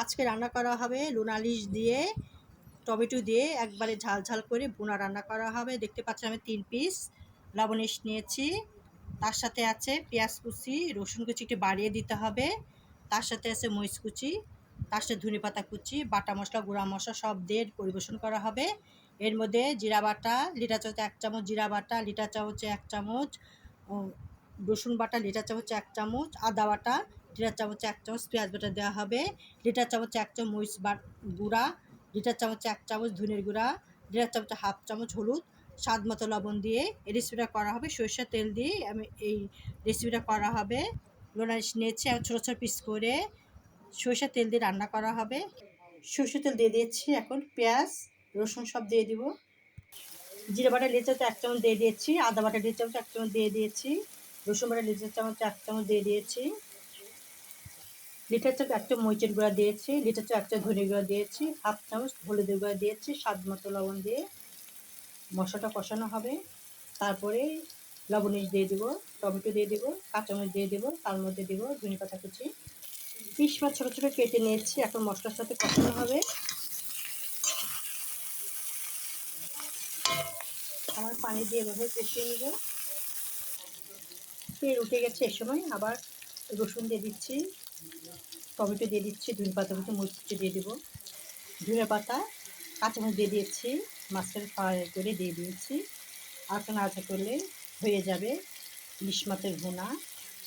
আজকে রান্না করা হবে লোনালিশ দিয়ে, টমেটো দিয়ে একবারে ঝাল ঝাল করে ভুনা রান্না করা হবে। দেখতে পাচ্ছেন আমি 3 পিস লবণিশ নিয়েছি। তার সাথে আছে পেঁয়াজ কুচি, রসুন কুচি একটু বাড়িয়ে দিতে হবে। তার সাথে আছে মরিচ কুচি, তার সাথে ধনেপাতা কুচি, বাটা মশলা, গুঁড়া মশলা সব দিয়ে পরিবেশন করা হবে। এর মধ্যে জিরা বাটা লিটার চামচ 1 চামচ, জিরা বাটা লিটার চামচে 1 চামচ, রসুন বাটা লিটার চামচে 1 চামচ, আদা বাটা লিটার চামচে 1 চামচ, পেঁয়াজ বাটা দেওয়া হবে। লিটার চামচে 1 চামচ মরিচ গুঁড়া, লিটার চামচে 1 চামচ ধনের গুঁড়া, লিটার চামচে হাফ চামচ হলুদ, স্বাদ মতো লবণ দিয়ে এই রেসিপিটা করা হবে। সরষের তেল দিয়ে আমি এই রেসিপিটা করা হবে। লোনালিশ নিয়েছি আর ছোটো ছোটো পিস করে সরষের তেল দিয়ে রান্না করা হবে। সরষের তেল দিয়ে দিয়েছি। এখন পেঁয়াজ রসুন সব দিয়ে দিব। জিরা বাটা লিটার চামচ 1 চামচ দিয়ে দিয়েছি, আদা বাটা লিটার চামচ 1 চামচ দিয়ে দিয়েছি, রসুন বাটা লিটার চামচ 1 চামচ দিয়ে দিয়েছি, লিটার চামচ 1 চামচ মরিচের গুঁড়া দিয়েছি, লিটার চামচ 1 চামচ ধনে গুঁড়া দিয়েছি, হাফ চামচ হলুদের গুঁড়া দিয়েছি, স্বাদ মতো লবণ দিয়ে মশলাটা কষানো হবে। তারপরে লবণিশ দিয়ে দেবো, টমেটো দিয়ে দেবো, কাঁচামরিচ দিয়ে দেবো, তার মধ্যে দেবো ধনেপাতা কুচি। পিস মাছ ছোটো ছোটো কেটে নিয়েছি। এখন মশলার সাথে কষানো হবে। আমার পানি দিয়ে এভাবে কষিয়ে নেব। তেল উঠে গেছে, এ সময় আবার রসুন দিয়ে দিচ্ছি, টমেটো দিয়ে দিচ্ছি, ধনেপাতা কুচি, মরিচ কুচি দিয়ে দেবো, ধনেপাতা কাঁচামরিচ দিয়ে দিয়েছি, মাছের ফ্রাই করে দিয়ে দিয়েছি। আর একটু নাড়াচাড়া করলে হয়ে যাবে ইলিশ মাছের ভুনা।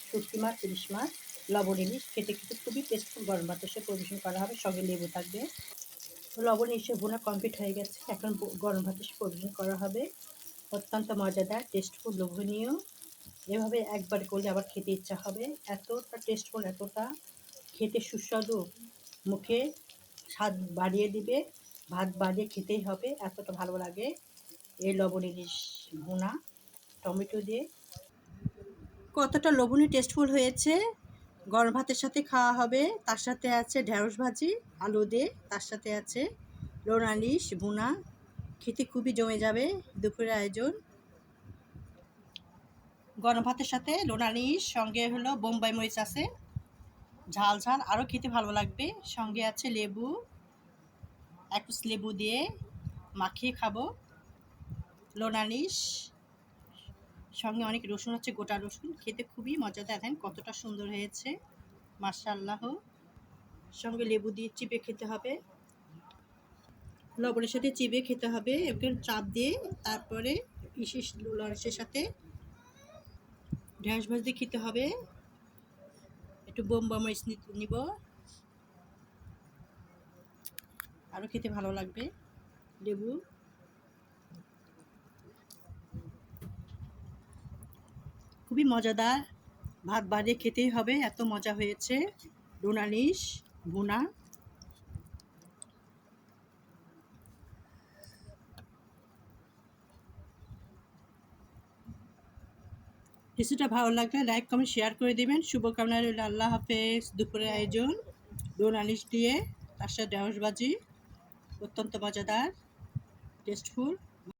শুটকি মাছ, ইলিশ মাছ, লবণ ইলিশ খেতে খেতে খুবই টেস্টফুল। গরম ভাতের সাথে পরিবেশন করা হবে, সঙ্গে লেবু থাকবে। লবণ ইলিশের ভুনা কমপ্লিট হয়ে গেছে। এখন গরম ভাতের সাথে পরিবেশন করা হবে। অত্যন্ত মজাদার, টেস্টফুল, লোভনীয়। এভাবে একবার করলে আবার খেতে ইচ্ছা হবে। এতটা টেস্টফুল, এতটা খেতে সুস্বাদু, মুখে স্বাদ বাড়িয়ে দিবে। ভাত বাড়িয়ে খেতেই হবে, এতটা ভালো লাগে এই লবণ ইলিশ ভুনা টমেটো দিয়ে। কতটা লোভনীয় টেস্টফুল হয়েছে। গরম ভাতের সাথে খাওয়া হবে। তার সাথে আছে ঢেঁড়স ভাজি আলু দিয়ে, তার সাথে আছে লোনালিশ ভুনা। খেতে খুবই জমে যাবে। দুপুরের আয়োজন গরম ভাতের সাথে লোনালিশ, সঙ্গে হলো বোম্বাই মরিচ আছে, ঝাল ঝাল আরও খেতে ভালো লাগবে। সঙ্গে আছে লেবু, 1 পিস লেবু দিয়ে মাখিয়ে খাবো লোনালিশ। সঙ্গে অনেক রসুন হচ্ছে, গোটা রসুন। খেতে খুবই মজাদার। দেখেন কতটা সুন্দর হয়েছে, মাশাআল্লাহ। সঙ্গে লেবু দিয়ে চিপে খেতে হবে, লবণের সাথে চিপে খেতে হবে একটু চাপ দিয়ে। তারপরে লোনালিশের সাথে ঢেঁড়স ভাজি দিয়ে খেতে হবে। একটু বোম্বাই মরিচ নিব, আরও খেতে ভালো লাগবে। লেবু খুবই মজাদার। ভাত বাড়িয়ে খেতেই হবে, এত মজা হয়েছে লোনালিশ ভুনা। রেসিপিটা ভালো লাগলে লাইক কমেন্ট শেয়ার করে দেবেন। শুভকামনা রইল। আল্লাহ হাফেজ। দুপুরের আয়োজন লোনালিশ দিয়ে, তার সাথে ঢেঁড়স ভাজি, অত্যন্ত মজাদার, টেস্টফুল।